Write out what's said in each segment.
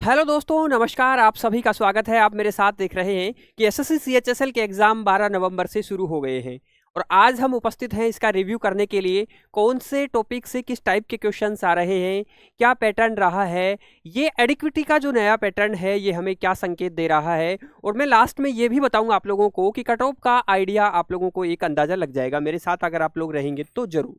Hello दोस्तों, नमस्कार। आप सभी का स्वागत है। आप मेरे साथ देख रहे हैं कि एसएससी सीएचएसएल के एग्ज़ाम 12 नवंबर से शुरू हो गए हैं और आज हम उपस्थित हैं इसका रिव्यू करने के लिए। कौन से टॉपिक से किस टाइप के क्वेश्चंस आ रहे हैं, क्या पैटर्न रहा है, ये एडिक्विटी का जो नया पैटर्न है ये हमें क्या संकेत दे रहा है, और मैं लास्ट में ये भी बताऊंगा आप लोगों को कि कट ऑफ का आइडिया आप लोगों को एक अंदाज़ा लग जाएगा। मेरे साथ अगर आप लोग रहेंगे तो ज़रूर।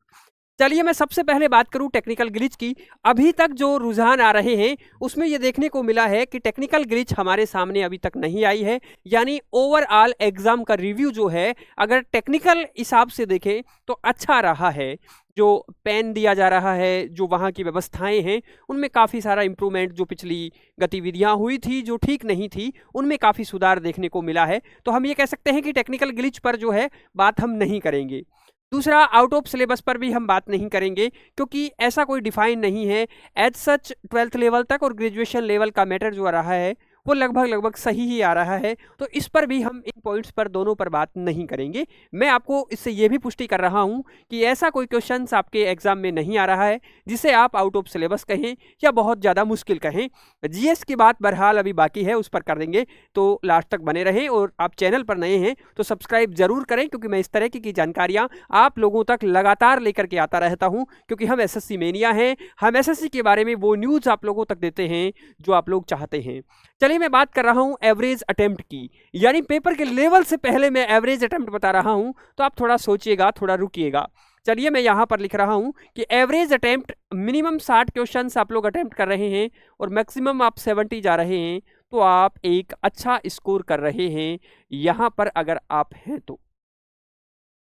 चलिए मैं सबसे पहले बात करूं टेक्निकल ग्लिच की। अभी तक जो रुझान आ रहे हैं उसमें ये देखने को मिला है कि टेक्निकल ग्लिच हमारे सामने अभी तक नहीं आई है। यानी ओवरऑल एग्जाम का रिव्यू जो है अगर टेक्निकल हिसाब से देखें तो अच्छा रहा है। जो पेन दिया जा रहा है, जो वहाँ की व्यवस्थाएं हैं, उनमें काफ़ी सारा इम्प्रूवमेंट, जो पिछली गतिविधियाँ हुई थी जो ठीक नहीं थी उनमें काफ़ी सुधार देखने को मिला है। तो हम ये कह सकते हैं कि टेक्निकल ग्लिच पर जो है बात हम नहीं करेंगे। दूसरा, आउट ऑफ सिलेबस पर भी हम बात नहीं करेंगे क्योंकि ऐसा कोई डिफाइन नहीं है। एज सच 12th लेवल तक और ग्रेजुएशन लेवल का मैटर जो आ रहा है वो लगभग सही ही आ रहा है, तो इस पर भी हम इन पॉइंट्स पर दोनों पर बात नहीं करेंगे। मैं आपको इससे ये भी पुष्टि कर रहा हूँ कि ऐसा कोई क्वेश्चन आपके एग्जाम में नहीं आ रहा है जिसे आप आउट ऑफ सिलेबस कहें या बहुत ज़्यादा मुश्किल कहें। जीएस की बात बहरहाल अभी बाकी है, उस पर कर देंगे, तो लास्ट तक बने रहें। और आप चैनल पर नए हैं तो सब्सक्राइब जरूर करें क्योंकि मैं इस तरह की जानकारियाँ आप लोगों तक लगातार लेकर के आता रहता हूँ, क्योंकि हम एसएससी मेनिया हैं। हम एसएससी के बारे में वो न्यूज़ आप लोगों तक देते हैं जो आप लोग चाहते हैं। चलिए मैं बात कर रहा हूं एवरेज अटेम्प्ट की, यानी पेपर के लेवल से पहले मैं एवरेज अटेम्प्ट बता रहा हूं, तो आप थोड़ा सोचिएगा, थोड़ा रुकिएगा। चलिए मैं यहां पर लिख रहा हूं कि एवरेज अटेम्प्ट मिनिमम 60 क्वेश्चंस आप लोग अटेम्प्ट कर रहे हैं और मैक्सिमम आप 70 जा रहे हैं, तो आप एक अच्छा स्कोर कर रहे हैं। यहां पर अगर आप हैं तो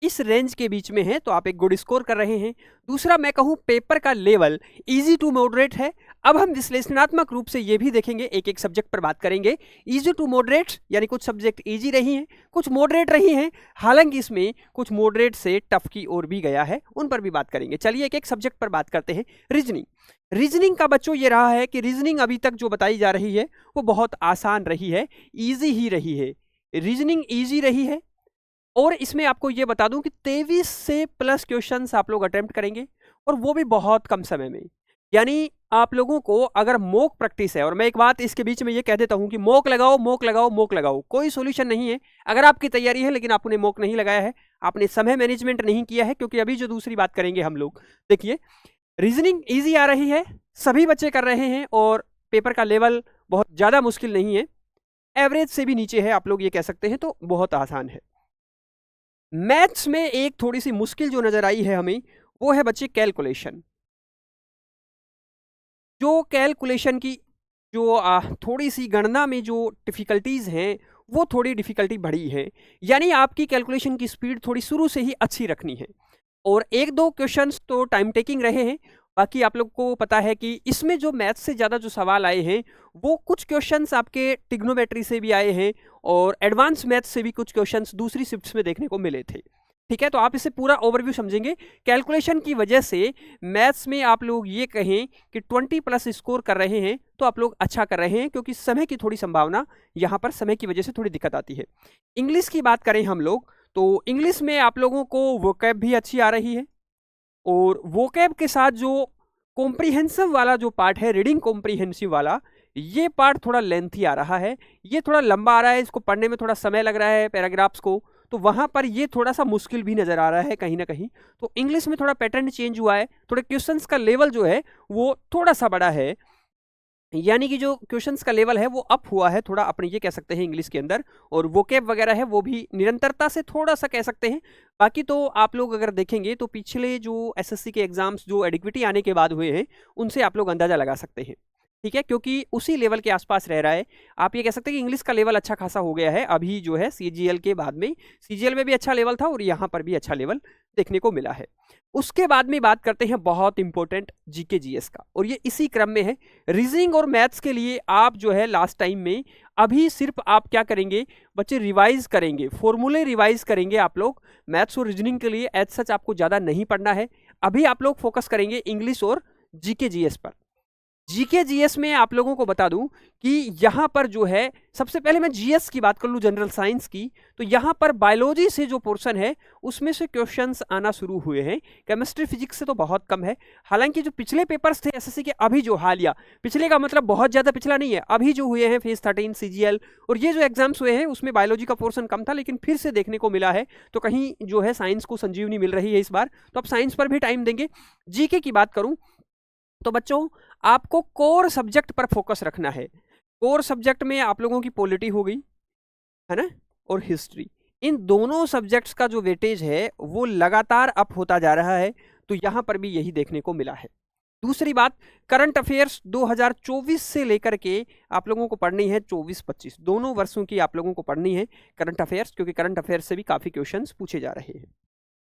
इस रेंज के बीच में है तो आप एक गुड स्कोर कर रहे हैं। दूसरा, मैं कहूं पेपर का लेवल इजी टू मॉडरेट है। अब हम विश्लेषणात्मक रूप से ये भी देखेंगे, एक एक सब्जेक्ट पर बात करेंगे। इजी टू मॉडरेट यानी कुछ सब्जेक्ट इजी रही हैं, कुछ मॉडरेट रही हैं, हालांकि इसमें कुछ मॉडरेट से टफ की ओर भी गया है, उन पर भी बात करेंगे। चलिए एक एक सब्जेक्ट पर बात करते हैं। रीजनिंग का बच्चों ये रहा है कि रीजनिंग अभी तक जो बताई जा रही है वो बहुत आसान रही है, ईजी ही रही है। रीजनिंग ईजी रही है और इसमें आपको ये बता दूं कि 23 से प्लस क्वेश्चंस आप लोग अटेम्प्ट करेंगे और वो भी बहुत कम समय में। यानी आप लोगों को अगर मॉक प्रैक्टिस है, और मैं एक बात इसके बीच में ये कह देता हूं कि मॉक लगाओ, मॉक लगाओ, मॉक लगाओ, कोई सॉल्यूशन नहीं है। अगर आपकी तैयारी है लेकिन आपने मॉक नहीं लगाया है, आपने समय मैनेजमेंट नहीं किया है, क्योंकि अभी जो दूसरी बात करेंगे हम लोग, देखिए रीजनिंग ईजी आ रही है, सभी बच्चे कर रहे हैं और पेपर का लेवल बहुत ज़्यादा मुश्किल नहीं है, एवरेज से भी नीचे है, आप लोग ये कह सकते हैं, तो बहुत आसान है। मैथ्स में एक थोड़ी सी मुश्किल जो नजर आई है हमें वो है बच्चे कैलकुलेशन। जो कैलकुलेशन की जो थोड़ी सी गणना में जो डिफिकल्टीज हैं वो थोड़ी डिफिकल्टी बढ़ी है। यानी आपकी कैलकुलेशन की स्पीड थोड़ी शुरू से ही अच्छी रखनी है और एक दो क्वेश्चंस तो टाइम टेकिंग रहे हैं। बाकी आप लोग को पता है कि इसमें जो मैथ्स से ज़्यादा जो सवाल आए हैं वो कुछ क्वेश्चंस आपके ट्रिग्नोमेट्री से भी आए हैं और एडवांस मैथ्स से भी कुछ क्वेश्चंस दूसरी शिफ्ट्स में देखने को मिले थे। ठीक है, तो आप इसे पूरा ओवरव्यू समझेंगे। कैलकुलेशन की वजह से मैथ्स में आप लोग ये कहें कि 20 प्लस स्कोर कर रहे हैं तो आप लोग अच्छा कर रहे हैं, क्योंकि समय की थोड़ी संभावना यहाँ पर समय की वजह से थोड़ी दिक्कत आती है। इंग्लिश की बात करें हम लोग तो इंग्लिश में आप लोगों को वोकैब भी अच्छी आ रही है और वोकैब के साथ जो कॉम्प्रिहेंसिव वाला जो पार्ट है, रीडिंग कॉम्प्रिहेंसिव वाला, ये पार्ट थोड़ा लेंथी आ रहा है, ये थोड़ा लंबा आ रहा है, इसको पढ़ने में थोड़ा समय लग रहा है पैराग्राफ्स को, तो वहाँ पर ये थोड़ा सा मुश्किल भी नज़र आ रहा है कहीं ना कहीं। तो इंग्लिश में थोड़ा पैटर्न चेंज हुआ है, थोड़े क्वेश्चंस का लेवल जो है वो थोड़ा सा बड़ा है, यानी कि जो क्वेश्चंस का लेवल है वो अप हुआ है थोड़ा, अपने ये कह सकते हैं इंग्लिश के अंदर। और वोकैब वगैरह है वो भी निरंतरता से थोड़ा सा कह सकते हैं। बाकी तो आप लोग अगर देखेंगे तो पिछले जो एसएससी के एग्जाम्स जो एडिक्विटी आने के बाद हुए हैं उनसे आप लोग अंदाजा लगा सकते हैं। ठीक है, क्योंकि उसी लेवल के आसपास रह रहा है। आप ये कह सकते हैं कि इंग्लिश का लेवल अच्छा खासा हो गया है अभी जो है सीजीएल के बाद में। सीजीएल में भी अच्छा लेवल था और यहाँ पर भी अच्छा लेवल देखने को मिला है। उसके बाद में बात करते हैं बहुत इंपॉर्टेंट जीके जीएस का, और ये इसी क्रम में है। रीजनिंग और मैथ्स के लिए आप जो है लास्ट टाइम में अभी सिर्फ आप क्या करेंगे बच्चे, रिवाइज करेंगे, फॉर्मूले रिवाइज करेंगे आप लोग। मैथ्स और रीजनिंग के लिए एज सच आपको ज़्यादा नहीं पढ़ना है, अभी आप लोग फोकस करेंगे इंग्लिश और जीके जीएस पर। जीके जीएस में आप लोगों को बता दूं कि यहाँ पर जो है, सबसे पहले मैं जीएस की बात कर लूँ, जनरल साइंस की, तो यहाँ पर बायोलॉजी से जो पोर्शन है उसमें से क्वेश्चंस आना शुरू हुए हैं। केमिस्ट्री फिजिक्स से तो बहुत कम है। हालांकि जो पिछले पेपर्स थे एसएससी के, अभी जो हालिया, पिछले का मतलब बहुत ज़्यादा पिछला नहीं है, अभी जो हुए हैं फेज 13 सीजीएल और ये जो एग्जाम्स हुए हैं उसमें बायोलॉजी का पोर्शन कम था, लेकिन फिर से देखने को मिला है। तो कहीं जो है साइंस को संजीवनी मिल रही है इस बार, तो अब साइंस पर भी टाइम देंगे। जीके की बात करूं तो बच्चों आपको कोर सब्जेक्ट पर फोकस रखना है। कोर सब्जेक्ट में आप लोगों की पॉलिटी हो गई है ना, और हिस्ट्री, इन दोनों सब्जेक्ट्स का जो वेटेज है वो लगातार अप होता जा रहा है, तो यहां पर भी यही देखने को मिला है। दूसरी बात, करंट अफेयर्स 2024 से लेकर के आप लोगों को पढ़नी है 24-25, दोनों वर्षों की आप लोगों को पढ़नी है करंट अफेयर्स, क्योंकि करंट अफेयर्स से भी काफी क्वेश्चंस पूछे जा रहे हैं।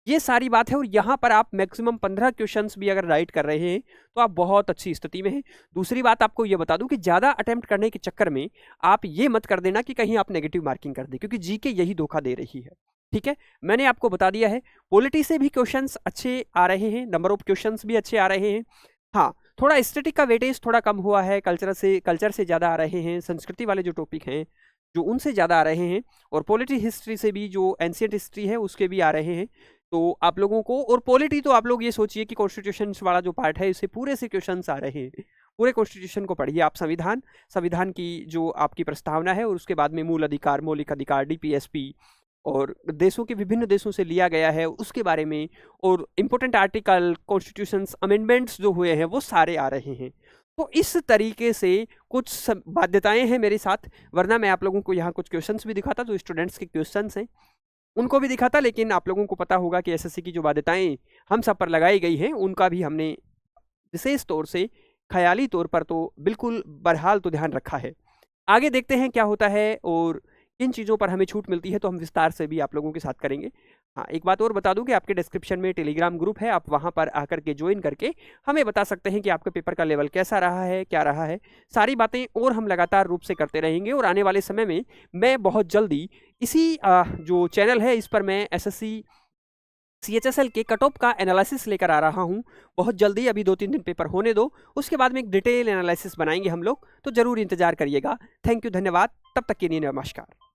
ये सारी बात है, और यहाँ पर आप मैक्सिमम 15 क्वेश्चंस भी अगर राइट कर रहे हैं तो आप बहुत अच्छी स्थिति में हैं। दूसरी बात आपको ये बता दूं कि ज़्यादा अटेम्प्ट करने के चक्कर में आप ये मत कर देना कि कहीं आप नेगेटिव मार्किंग कर दें, क्योंकि जीके यही धोखा दे रही है। ठीक है, मैंने आपको बता दिया है। पॉलिटी से भी क्वेश्चंस अच्छे आ रहे हैं, नंबर ऑफ क्वेश्चंस भी अच्छे आ रहे हैं। हाँ, थोड़ा स्टैटिक का वेटेज थोड़ा कम हुआ है, कल्चर से ज़्यादा आ रहे हैं, संस्कृति वाले जो टॉपिक हैं जो उनसे ज़्यादा आ रहे हैं, और पॉलिटी हिस्ट्री से भी जो एंशियंट हिस्ट्री है उसके भी आ रहे हैं। तो आप लोगों को, और पॉलिटी तो आप लोग ये सोचिए कि कॉन्स्टिट्यूशन वाला जो पार्ट है इससे पूरे से क्वेश्चंस आ रहे हैं। पूरे कॉन्स्टिट्यूशन को पढ़िए आप, संविधान की जो आपकी प्रस्तावना है, और उसके बाद में मूल अधिकार, मौलिक अधिकार, डीपीएसपी, और देशों के विभिन्न देशों से लिया गया है उसके बारे में, और इम्पोर्टेंट आर्टिकल, कॉन्स्टिट्यूशंस अमेंडमेंट्स जो हुए हैं वो सारे आ रहे हैं। तो इस तरीके से कुछ बाध्यताएं हैं मेरे साथ, वरना मैं आप लोगों को यहाँ कुछ क्वेश्चंस भी दिखाता, जो स्टूडेंट्स के क्वेश्चंस हैं उनको भी दिखाता, लेकिन आप लोगों को पता होगा कि एसएससी की जो बाध्यताएं हम सब पर लगाई गई हैं उनका भी हमने विशेष तौर से, ख्याली तौर पर तो बिल्कुल बहरहाल तो ध्यान रखा है। आगे देखते हैं क्या होता है, और किन चीज़ों पर हमें छूट मिलती है तो हम विस्तार से भी आप लोगों के साथ करेंगे। हाँ, एक बात और बता दूं कि आपके डिस्क्रिप्शन में टेलीग्राम ग्रुप है, आप वहां पर आकर के ज्वाइन करके हमें बता सकते हैं कि आपके पेपर का लेवल कैसा रहा है, क्या रहा है। सारी बातें और हम लगातार रूप से करते रहेंगे, और आने वाले समय में मैं बहुत जल्दी इसी जो चैनल है इस पर मैं एसएससी सीएचएसएल के कट ऑफ का एनालिसिस लेकर आ रहा हूँ बहुत जल्दी। अभी 2-3 दिन पेपर होने दो, उसके बाद में एक डिटेल एनालिसिस बनाएंगे हम लोग, तो जरूर इंतजार करिएगा। थैंक यू, धन्यवाद, तब तक के लिए नमस्कार।